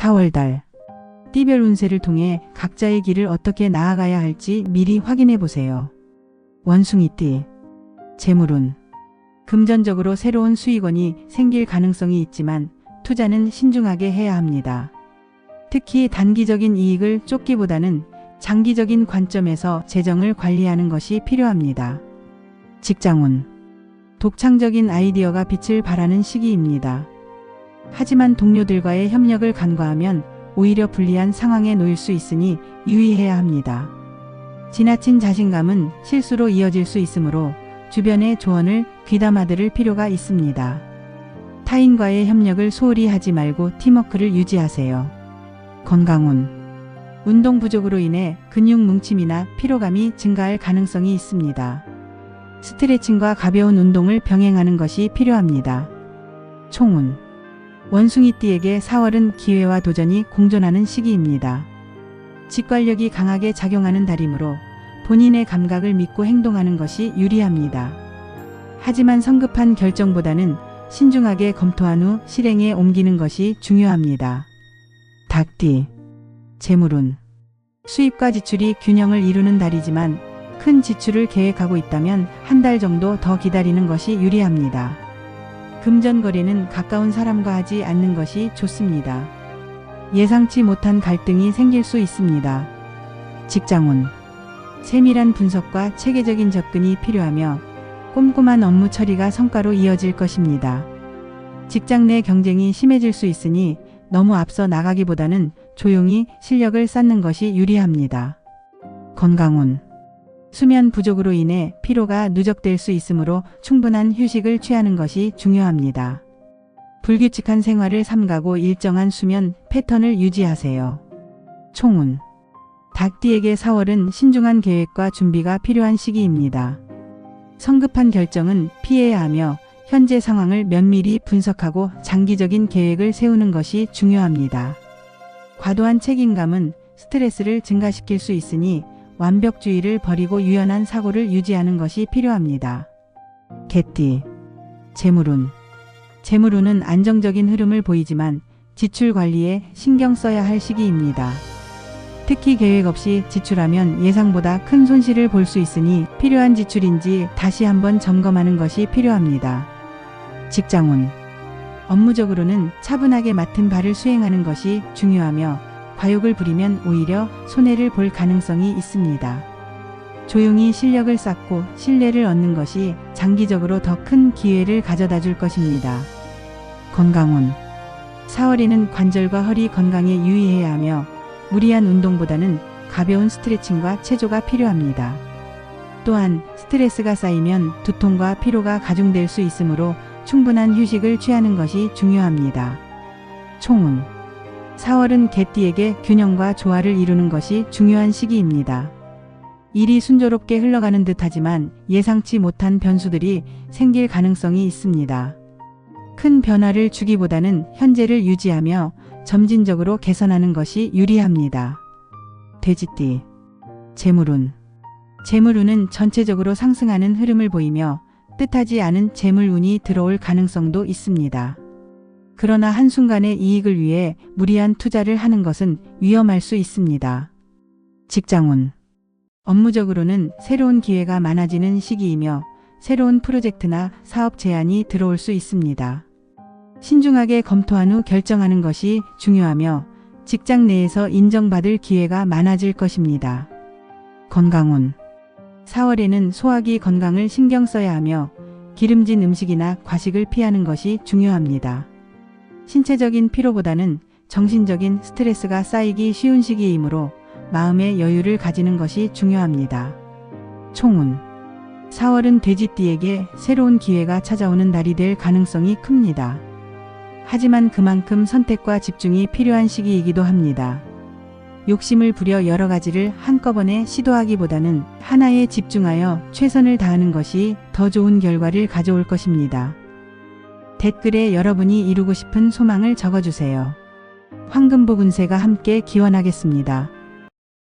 4월달 띠별 운세를 통해 각자의 길을 어떻게 나아가야 할지 미리 확인해 보세요. 원숭이띠 재물운 금전적으로 새로운 수익원이 생길 가능성이 있지만 투자는 신중하게 해야 합니다. 특히 단기적인 이익을 쫓기보다는 장기적인 관점에서 재정을 관리하는 것이 필요합니다. 직장운 독창적인 아이디어가 빛을 발하는 시기입니다. 하지만 동료들과의 협력을 간과하면 오히려 불리한 상황에 놓일 수 있으니 유의해야 합니다. 지나친 자신감은 실수로 이어질 수 있으므로 주변의 조언을 귀담아 들을 필요가 있습니다. 타인과의 협력을 소홀히 하지 말고 팀워크를 유지하세요. 건강운 운동 부족으로 인해 근육 뭉침이나 피로감이 증가할 가능성이 있습니다. 스트레칭과 가벼운 운동을 병행하는 것이 필요합니다. 총운 원숭이띠에게 4월은 기회와 도전이 공존하는 시기입니다. 직관력이 강하게 작용하는 달이므로 본인의 감각을 믿고 행동하는 것이 유리합니다. 하지만 성급한 결정보다는 신중하게 검토한 후 실행에 옮기는 것이 중요합니다. 닭띠 재물운 수입과 지출이 균형을 이루는 달이지만 큰 지출을 계획하고 있다면 한 달 정도 더 기다리는 것이 유리합니다. 금전 거래는 가까운 사람과 하지 않는 것이 좋습니다. 예상치 못한 갈등이 생길 수 있습니다. 직장운 세밀한 분석과 체계적인 접근이 필요하며 꼼꼼한 업무 처리가 성과로 이어질 것입니다. 직장 내 경쟁이 심해질 수 있으니 너무 앞서 나가기보다는 조용히 실력을 쌓는 것이 유리합니다. 건강운 수면 부족으로 인해 피로가 누적될 수 있으므로 충분한 휴식을 취하는 것이 중요합니다. 불규칙한 생활을 삼가고 일정한 수면 패턴을 유지하세요. 총운 닭띠에게 4월은 신중한 계획과 준비가 필요한 시기입니다. 성급한 결정은 피해야 하며 현재 상황을 면밀히 분석하고 장기적인 계획을 세우는 것이 중요합니다. 과도한 책임감은 스트레스를 증가시킬 수 있으니 완벽주의를 버리고 유연한 사고를 유지하는 것이 필요합니다. 개띠 재물운 재물운은 안정적인 흐름을 보이지만 지출 관리에 신경 써야 할 시기입니다. 특히 계획 없이 지출하면 예상보다 큰 손실을 볼 수 있으니 필요한 지출인지 다시 한번 점검하는 것이 필요합니다. 직장운 업무적으로는 차분하게 맡은 바를 수행하는 것이 중요하며 과욕을 부리면 오히려 손해를 볼 가능성이 있습니다. 조용히 실력을 쌓고 신뢰를 얻는 것이 장기적으로 더 큰 기회를 가져다 줄 것입니다. 건강운 4월에는 관절과 허리 건강에 유의해야 하며 무리한 운동보다는 가벼운 스트레칭과 체조가 필요합니다. 또한 스트레스가 쌓이면 두통과 피로가 가중될 수 있으므로 충분한 휴식을 취하는 것이 중요합니다. 총운 4월은 개띠에게 균형과 조화를 이루는 것이 중요한 시기입니다. 일이 순조롭게 흘러가는 듯하지만 예상치 못한 변수들이 생길 가능성이 있습니다. 큰 변화를 주기보다는 현재를 유지하며 점진적으로 개선하는 것이 유리합니다. 돼지띠 재물운 재물운은 전체적으로 상승하는 흐름을 보이며 뜻하지 않은 재물운이 들어올 가능성도 있습니다. 그러나 한순간의 이익을 위해 무리한 투자를 하는 것은 위험할 수 있습니다. 직장운 업무적으로는 새로운 기회가 많아지는 시기이며 새로운 프로젝트나 사업 제안이 들어올 수 있습니다. 신중하게 검토한 후 결정하는 것이 중요하며 직장 내에서 인정받을 기회가 많아질 것입니다. 건강운 4월에는 소화기 건강을 신경 써야 하며 기름진 음식이나 과식을 피하는 것이 중요합니다. 신체적인 피로보다는 정신적인 스트레스가 쌓이기 쉬운 시기이므로 마음의 여유를 가지는 것이 중요합니다. 총운 4월은 돼지띠에게 새로운 기회가 찾아오는 달이 될 가능성이 큽니다. 하지만 그만큼 선택과 집중이 필요한 시기이기도 합니다. 욕심을 부려 여러 가지를 한꺼번에 시도하기보다는 하나에 집중하여 최선을 다하는 것이 더 좋은 결과를 가져올 것입니다. 댓글에 여러분이 이루고 싶은 소망을 적어주세요. 황금복 운세가 함께 기원하겠습니다.